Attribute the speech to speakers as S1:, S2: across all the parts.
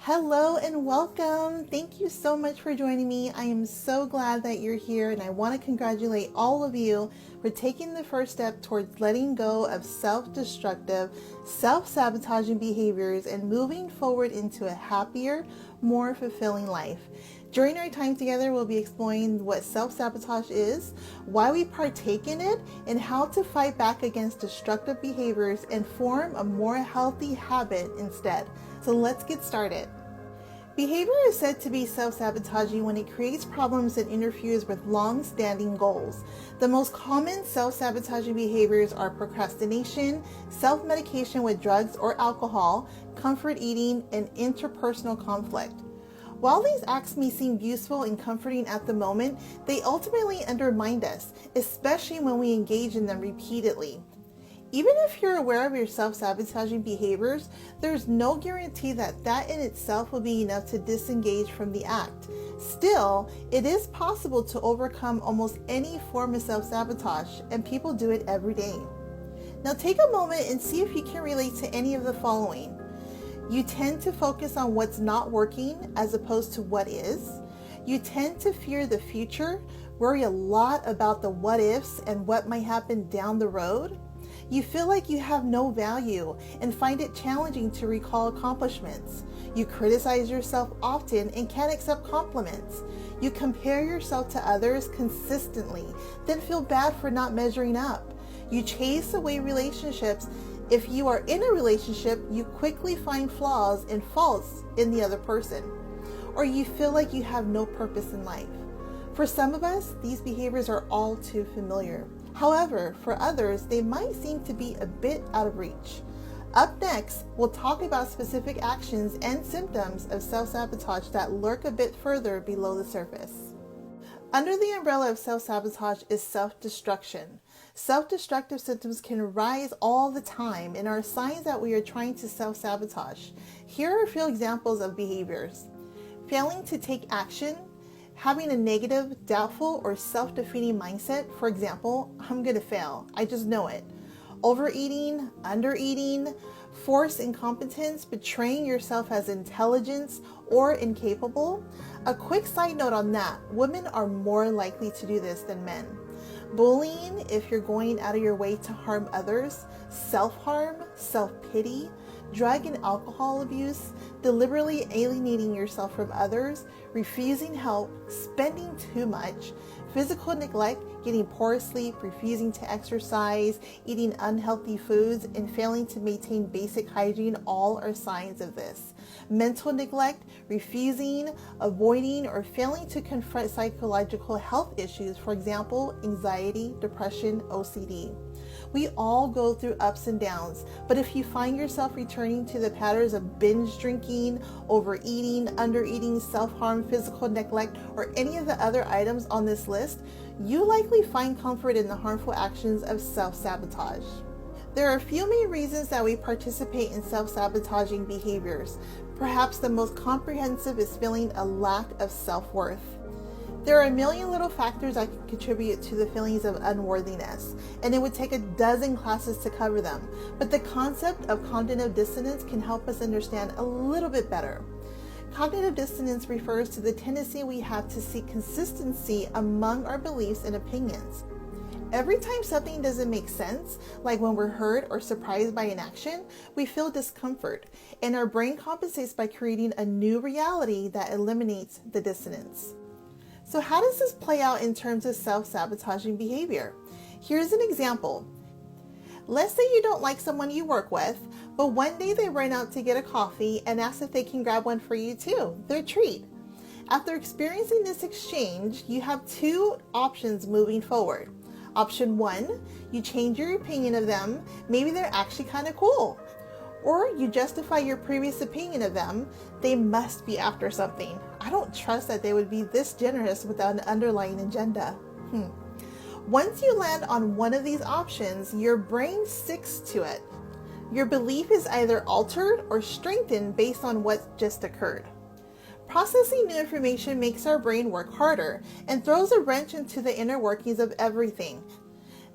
S1: Hello and welcome. Thank you so much for joining me. I am so glad that you're here, and I want to congratulate all of you for taking the first step towards letting go of self-destructive, self-sabotaging behaviors and moving forward into a happier, more fulfilling life. During our time together, we'll be exploring what self-sabotage is, why we partake in it, and how to fight back against destructive behaviors and form a more healthy habit instead. So let's get started. Behavior is said to be self-sabotaging when it creates problems and interferes with long-standing goals. The most common self-sabotaging behaviors are procrastination, self-medication with drugs or alcohol, comfort eating, and interpersonal conflict. While these acts may seem useful and comforting at the moment, they ultimately undermine us, especially when we engage in them repeatedly. Even if you're aware of your self-sabotaging behaviors, there's no guarantee that that in itself will be enough to disengage from the act. Still, it is possible to overcome almost any form of self-sabotage, and people do it every day. Now take a moment and see if you can relate to any of the following. You tend to focus on what's not working as opposed to what is. You tend to fear the future, worry a lot about the what ifs and what might happen down the road. You feel like you have no value and find it challenging to recall accomplishments. You criticize yourself often and can't accept compliments. You compare yourself to others consistently, then feel bad for not measuring up. You chase away relationships. If you are in a relationship, you quickly find flaws and faults in the other person. Or you feel like you have no purpose in life. For some of us, these behaviors are all too familiar. However, for others, they might seem to be a bit out of reach. Up next, we'll talk about specific actions and symptoms of self-sabotage that lurk a bit further below the surface. Under the umbrella of self-sabotage is self-destruction. Self-destructive symptoms can rise all the time and are signs that we are trying to self-sabotage. Here are a few examples of behaviors. Failing to take action, having a negative, doubtful, or self-defeating mindset. For example, I'm gonna fail. I just know it. Overeating, undereating, forced incompetence, betraying yourself as intelligence or incapable. A quick side note on that, women are more likely to do this than men. Bullying, if you're going out of your way to harm others. Self-harm, self-pity, drug and alcohol abuse, deliberately alienating yourself from others, refusing help, spending too much, physical neglect, getting poor sleep, refusing to exercise, eating unhealthy foods, and failing to maintain basic hygiene all are signs of this. Mental neglect, refusing, avoiding, or failing to confront psychological health issues, for example, anxiety, depression, OCD. We all go through ups and downs, but if you find yourself returning to the patterns of binge drinking, overeating, undereating, self-harm, physical neglect, or any of the other items on this list, you likely find comfort in the harmful actions of self-sabotage. There are a few main reasons that we participate in self-sabotaging behaviors. Perhaps the most comprehensive is feeling a lack of self-worth. There are a million little factors that can contribute to the feelings of unworthiness, and it would take a dozen classes to cover them, but the concept of cognitive dissonance can help us understand a little bit better. Cognitive dissonance refers to the tendency we have to seek consistency among our beliefs and opinions. Every time something doesn't make sense, like when we're hurt or surprised by an action, we feel discomfort, and our brain compensates by creating a new reality that eliminates the dissonance. So how does this play out in terms of self-sabotaging behavior? Here's an example. Let's say you don't like someone you work with, but one day they run out to get a coffee and ask if they can grab one for you too, their treat. After experiencing this exchange, you have two options moving forward. Option one, you change your opinion of them. Maybe they're actually kind of cool. Or you justify your previous opinion of them. They must be after something. I don't trust that they would be this generous without an underlying agenda. Once you land on one of these options, your brain sticks to it. Your belief is either altered or strengthened based on what just occurred. Processing new information makes our brain work harder and throws a wrench into the inner workings of everything.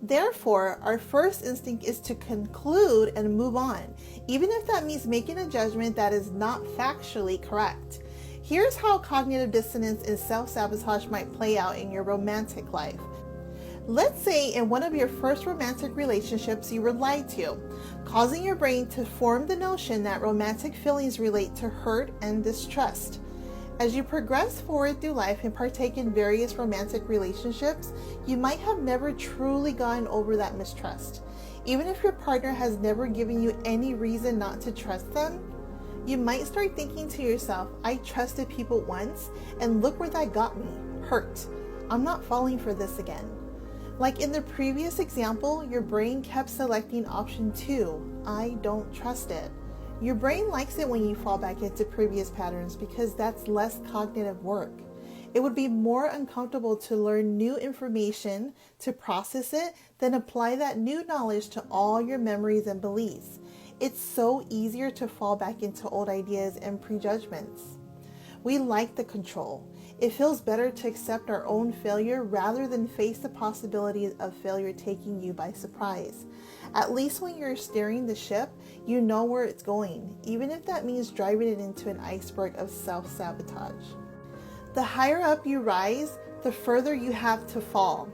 S1: Therefore, our first instinct is to conclude and move on, even if that means making a judgment that is not factually correct. Here's how cognitive dissonance and self-sabotage might play out in your romantic life. Let's say in one of your first romantic relationships you were lied to, causing your brain to form the notion that romantic feelings relate to hurt and distrust. As you progress forward through life and partake in various romantic relationships, you might have never truly gotten over that mistrust. Even if your partner has never given you any reason not to trust them, you might start thinking to yourself, I trusted people once, and look where that got me, hurt. I'm not falling for this again. Like in the previous example, your brain kept selecting option 2, I don't trust it. Your brain likes it when you fall back into previous patterns because that's less cognitive work. It would be more uncomfortable to learn new information, to process it, than apply that new knowledge to all your memories and beliefs. It's so easier to fall back into old ideas and prejudgments. We like the control. It feels better to accept our own failure rather than face the possibility of failure taking you by surprise. At least when you're steering the ship, you know where it's going, even if that means driving it into an iceberg of self-sabotage. The higher up you rise, the further you have to fall.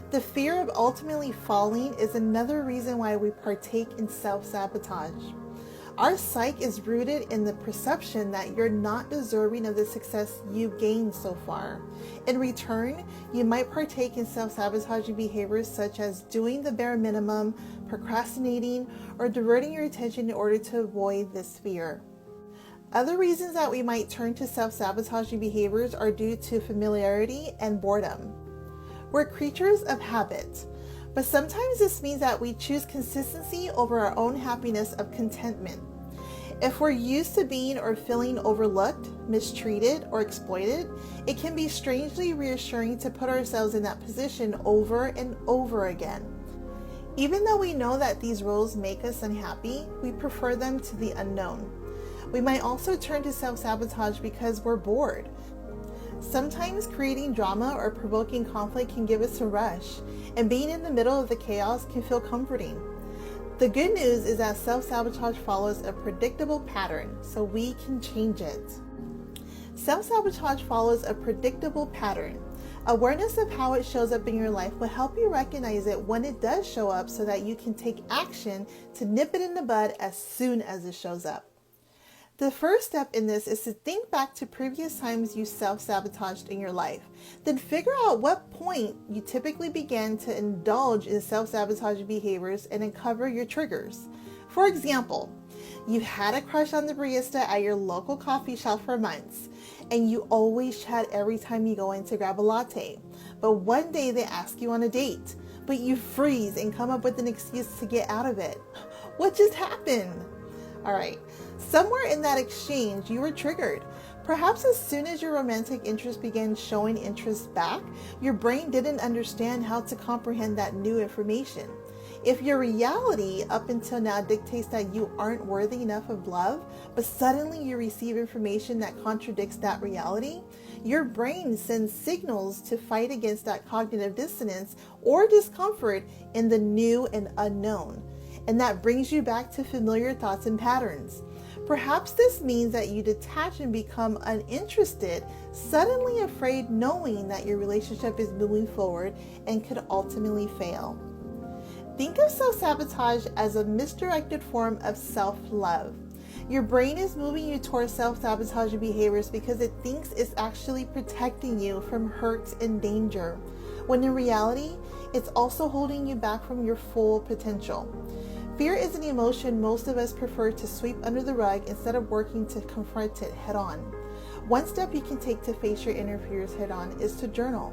S1: The fear of ultimately falling is another reason why we partake in self-sabotage. Our psyche is rooted in the perception that you're not deserving of the success you've gained so far. In return, you might partake in self-sabotaging behaviors such as doing the bare minimum, procrastinating, or diverting your attention in order to avoid this fear. Other reasons that we might turn to self-sabotaging behaviors are due to familiarity and boredom. We're creatures of habit. But sometimes this means that we choose consistency over our own happiness of contentment. If we're used to being or feeling overlooked, mistreated, or exploited, it can be strangely reassuring to put ourselves in that position over and over again. Even though we know that these roles make us unhappy, we prefer them to the unknown. We might also turn to self-sabotage because we're bored. Sometimes creating drama or provoking conflict can give us a rush, and being in the middle of the chaos can feel comforting. The good news is that self-sabotage follows a predictable pattern, so we can change it. Self-sabotage follows a predictable pattern. Awareness of how it shows up in your life will help you recognize it when it does show up so that you can take action to nip it in the bud as soon as it shows up. The first step in this is to think back to previous times you self-sabotaged in your life. Then figure out what point you typically began to indulge in self-sabotaging behaviors and uncover your triggers. For example, you've had a crush on the barista at your local coffee shop for months, and you always chat every time you go in to grab a latte. But one day they ask you on a date, but you freeze and come up with an excuse to get out of it. What just happened? All right. Somewhere in that exchange, you were triggered. Perhaps as soon as your romantic interest began showing interest back, your brain didn't understand how to comprehend that new information. If your reality up until now dictates that you aren't worthy enough of love, but suddenly you receive information that contradicts that reality, your brain sends signals to fight against that cognitive dissonance or discomfort in the new and unknown. And that brings you back to familiar thoughts and patterns. Perhaps this means that you detach and become uninterested, suddenly afraid knowing that your relationship is moving forward and could ultimately fail. Think of self-sabotage as a misdirected form of self-love. Your brain is moving you towards self-sabotaging behaviors because it thinks it's actually protecting you from hurt and danger, when in reality, it's also holding you back from your full potential. Fear is an emotion most of us prefer to sweep under the rug instead of working to confront it head on. One step you can take to face your inner fears head on is to journal.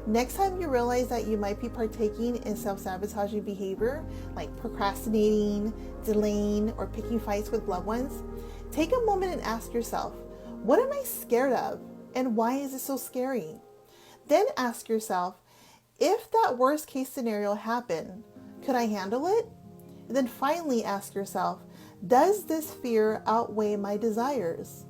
S1: Next time you realize that you might be partaking in self-sabotaging behavior, like procrastinating, delaying, or picking fights with loved ones, take a moment and ask yourself, what am I scared of? And why is it so scary? Then ask yourself, if that worst case scenario happened, could I handle it? And then finally ask yourself, does this fear outweigh my desires?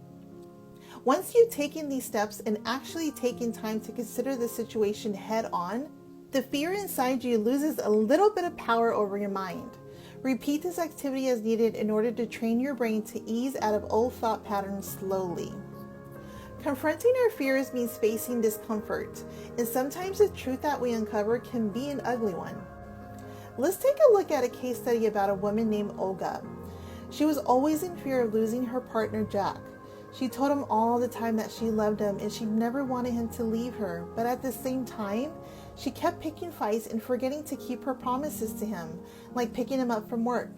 S1: Once you've taken these steps and actually taken time to consider the situation head on, The fear inside you loses a little bit of power over your mind. Repeat this activity as needed in order to train your brain to ease out of old thought patterns slowly. Confronting our fears means facing discomfort, and sometimes the truth that we uncover can be an ugly one. Let's take a look at a case study about a woman named Olga. She was always in fear of losing her partner, Jack. She told him all the time that she loved him and she never wanted him to leave her, but at the same time, she kept picking fights and forgetting to keep her promises to him, like picking him up from work.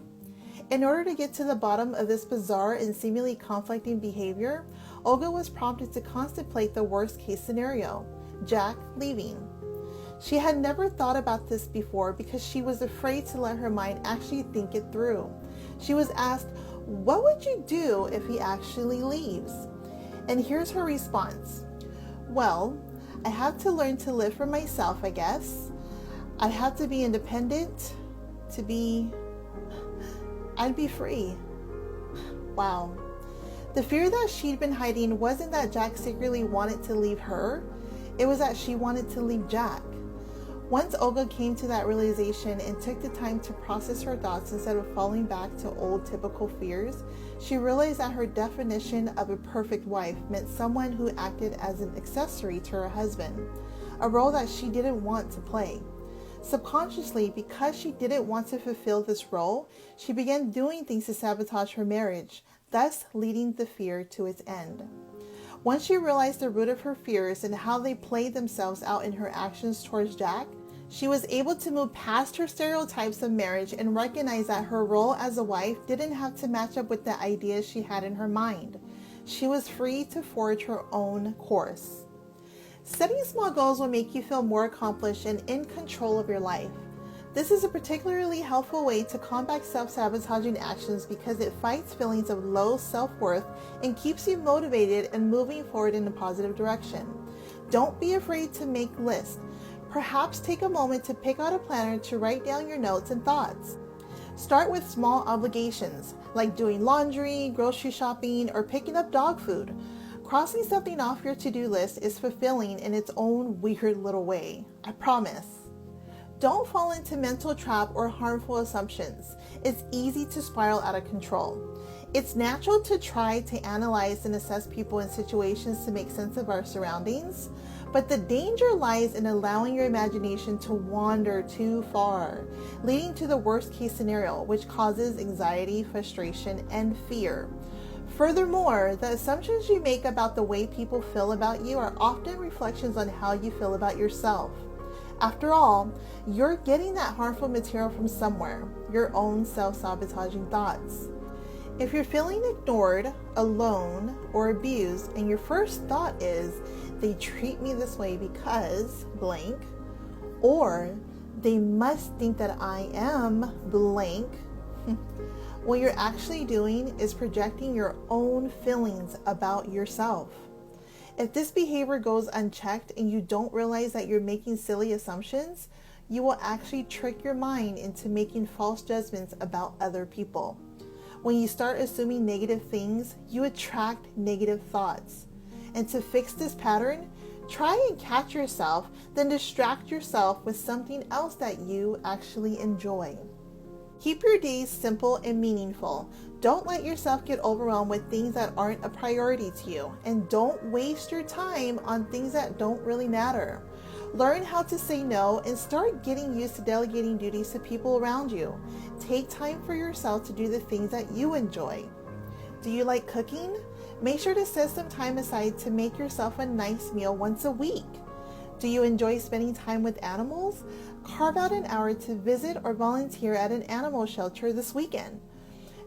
S1: In order to get to the bottom of this bizarre and seemingly conflicting behavior, Olga was prompted to contemplate the worst case scenario, Jack leaving. She had never thought about this before because she was afraid to let her mind actually think it through. She was asked, "What would you do if he actually leaves?" And here's her response. "Well, I have to learn to live for myself, I guess. I'd have to be independent I'd be free." Wow. The fear that she'd been hiding wasn't that Jack secretly wanted to leave her. It was that she wanted to leave Jack. Once Olga came to that realization and took the time to process her thoughts instead of falling back to old typical fears, she realized that her definition of a perfect wife meant someone who acted as an accessory to her husband, a role that she didn't want to play. Subconsciously, because she didn't want to fulfill this role, she began doing things to sabotage her marriage, thus leading the fear to its end. Once she realized the root of her fears and how they played themselves out in her actions towards Jack, she was able to move past her stereotypes of marriage and recognize that her role as a wife didn't have to match up with the ideas she had in her mind. She was free to forge her own course. Setting small goals will make you feel more accomplished and in control of your life. This is a particularly helpful way to combat self-sabotaging actions because it fights feelings of low self-worth and keeps you motivated and moving forward in a positive direction. Don't be afraid to make lists. Perhaps take a moment to pick out a planner to write down your notes and thoughts. Start with small obligations, like doing laundry, grocery shopping, or picking up dog food. Crossing something off your to-do list is fulfilling in its own weird little way, I promise. Don't fall into mental trap or harmful assumptions. It's easy to spiral out of control. It's natural to try to analyze and assess people and situations to make sense of our surroundings, but the danger lies in allowing your imagination to wander too far, leading to the worst case scenario, which causes anxiety, frustration, and fear. Furthermore, the assumptions you make about the way people feel about you are often reflections on how you feel about yourself. After all, you're getting that harmful material from somewhere, your own self-sabotaging thoughts. If you're feeling ignored, alone, or abused, and your first thought is, "They treat me this way because blank," or "They must think that I am blank," what you're actually doing is projecting your own feelings about yourself. If this behavior goes unchecked and you don't realize that you're making silly assumptions, you will actually trick your mind into making false judgments about other people. When you start assuming negative things, you attract negative thoughts. And to fix this pattern, try and catch yourself, then distract yourself with something else that you actually enjoy. Keep your days simple and meaningful. Don't let yourself get overwhelmed with things that aren't a priority to you, and don't waste your time on things that don't really matter. Learn how to say no and start getting used to delegating duties to people around you. Take time for yourself to do the things that you enjoy. Do you like cooking? Make sure to set some time aside to make yourself a nice meal once a week. Do you enjoy spending time with animals? Carve out an hour to visit or volunteer at an animal shelter this weekend.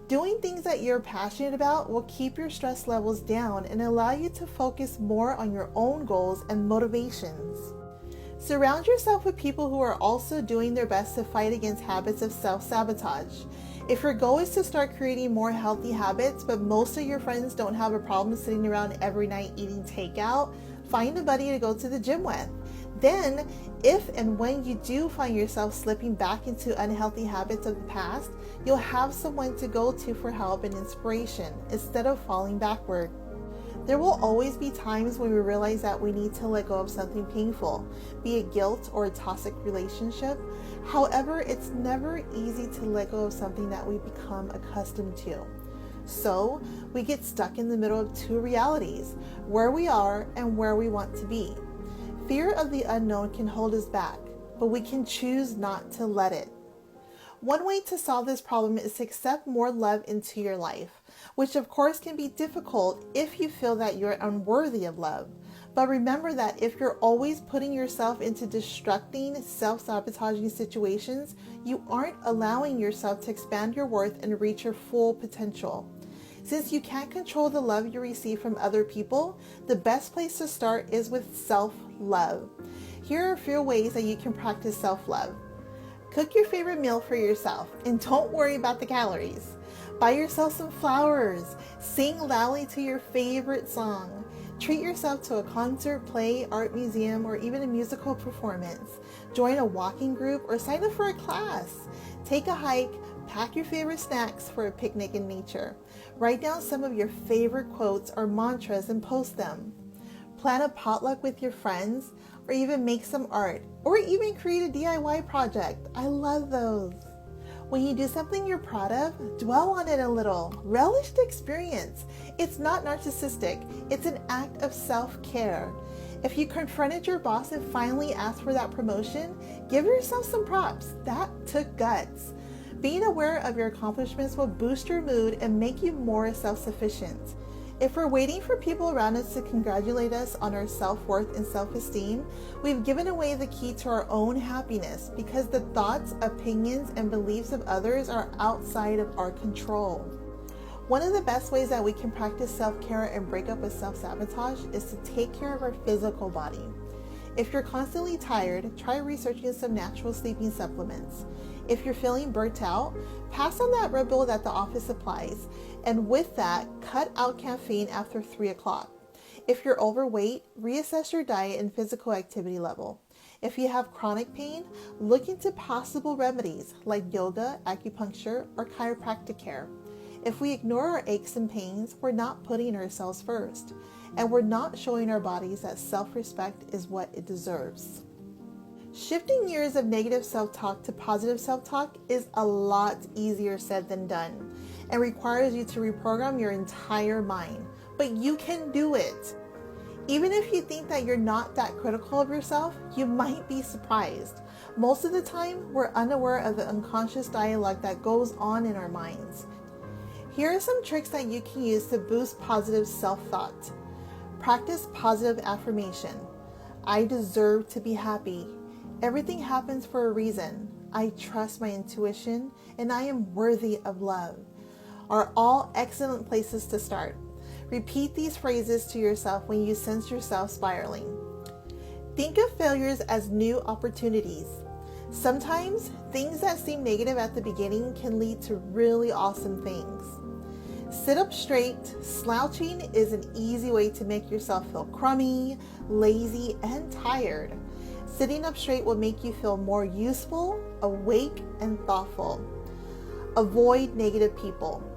S1: Doing things that you're passionate about will keep your stress levels down and allow you to focus more on your own goals and motivations. Surround yourself with people who are also doing their best to fight against habits of self-sabotage. If your goal is to start creating more healthy habits, but most of your friends don't have a problem sitting around every night eating takeout, find a buddy to go to the gym with. Then, if and when you do find yourself slipping back into unhealthy habits of the past, you'll have someone to go to for help and inspiration instead of falling backward. There will always be times when we realize that we need to let go of something painful, be it guilt or a toxic relationship. However, it's never easy to let go of something that we become accustomed to. So we get stuck in the middle of two realities, where we are and where we want to be. Fear of the unknown can hold us back, but we can choose not to let it. One way to solve this problem is to accept more love into your life, which of course can be difficult if you feel that you're unworthy of love. But remember that if you're always putting yourself into destructing, self-sabotaging situations, you aren't allowing yourself to expand your worth and reach your full potential. Since you can't control the love you receive from other people, the best place to start is with self-love. Here are a few ways that you can practice self-love. Cook your favorite meal for yourself and don't worry about the calories. Buy yourself some flowers. Sing loudly to your favorite song. Treat yourself to a concert, play, art museum, or even a musical performance. Join a walking group or sign up for a class. Take a hike. Pack your favorite snacks for a picnic in nature. Write down some of your favorite quotes or mantras and post them. Plan a potluck with your friends, or even make some art, or even create a DIY project. I love those. When you do something you're proud of, dwell on it a little. Relish the experience. It's not narcissistic. It's an act of self-care. If you confronted your boss and finally asked for that promotion, give yourself some props. That took guts. Being aware of your accomplishments will boost your mood and make you more self-sufficient. If we're waiting for people around us to congratulate us on our self-worth and self-esteem, we've given away the key to our own happiness because the thoughts, opinions, and beliefs of others are outside of our control. One of the best ways that we can practice self-care and break up with self-sabotage is to take care of our physical body. If you're constantly tired, try researching some natural sleeping supplements. If you're feeling burnt out, pass on that Red Bull that the office supplies. And with that, cut out caffeine after 3 o'clock. If you're overweight, reassess your diet and physical activity level. If you have chronic pain, look into possible remedies like yoga, acupuncture, or chiropractic care. If we ignore our aches and pains, we're not putting ourselves first, and we're not showing our bodies that self-respect is what it deserves. Shifting years of negative self-talk to positive self-talk is a lot easier said than done and requires you to reprogram your entire mind, but you can do it. Even if you think that you're not that critical of yourself, you might be surprised. Most of the time, we're unaware of the unconscious dialogue that goes on in our minds. Here are some tricks that you can use to boost positive self-thought. Practice positive affirmation. I deserve to be happy. Everything happens for a reason. I trust my intuition and I am worthy of love. Are all excellent places to start. Repeat these phrases to yourself when you sense yourself spiraling. Think of failures as new opportunities. Sometimes things that seem negative at the beginning can lead to really awesome things. Sit up straight. Slouching is an easy way to make yourself feel crummy, lazy, and tired. Sitting up straight will make you feel more useful, awake, and thoughtful. Avoid negative people.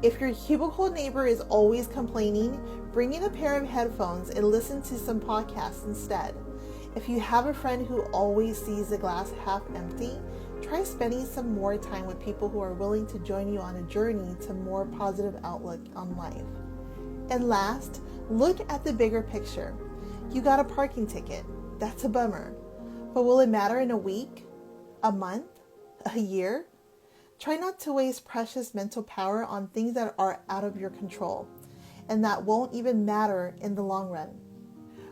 S1: If your cubicle neighbor is always complaining, bring in a pair of headphones and listen to some podcasts instead. If you have a friend who always sees the glass half empty, try spending some more time with people who are willing to join you on a journey to more positive outlook on life. And last, look at the bigger picture. You got a parking ticket. That's a bummer. But will it matter in a week, a month, a year? Try not to waste precious mental power on things that are out of your control and that won't even matter in the long run.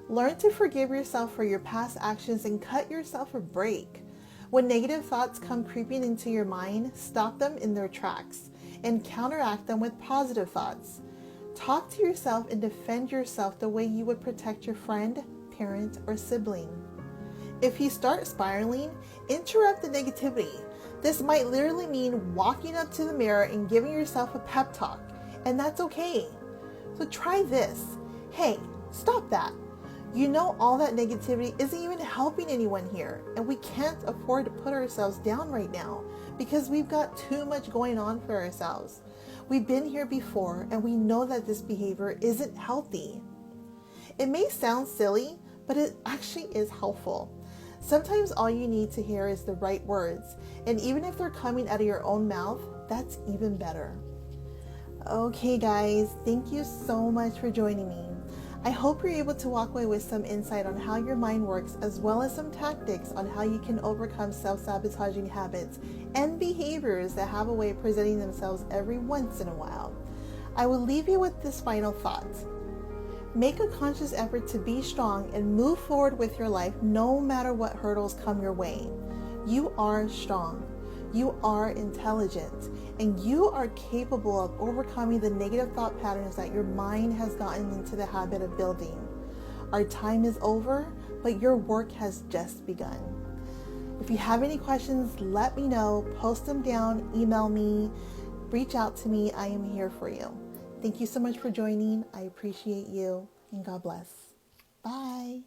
S1: Learn to forgive yourself for your past actions and cut yourself a break. When negative thoughts come creeping into your mind, stop them in their tracks and counteract them with positive thoughts. Talk to yourself and defend yourself the way you would protect your friend, parent, or sibling. If you start spiraling, interrupt the negativity. This might literally mean walking up to the mirror and giving yourself a pep talk, and that's okay. So try this. Hey, stop that. You know all that negativity isn't even helping anyone here, and we can't afford to put ourselves down right now because we've got too much going on for ourselves. We've been here before and we know that this behavior isn't healthy. It may sound silly, but it actually is helpful. Sometimes all you need to hear is the right words, and even if they're coming out of your own mouth, that's even better. Okay guys, thank you so much for joining me. I hope you're able to walk away with some insight on how your mind works, as well as some tactics on how you can overcome self-sabotaging habits and behaviors that have a way of presenting themselves every once in a while. I will leave you with this final thought. Make a conscious effort to be strong and move forward with your life no matter what hurdles come your way. You are strong. You are intelligent, and you are capable of overcoming the negative thought patterns that your mind has gotten into the habit of building. Our time is over, but your work has just begun. If you have any questions, let me know. Post them down, email me, reach out to me. I am here for you. Thank you so much for joining. I appreciate you, and God bless. Bye.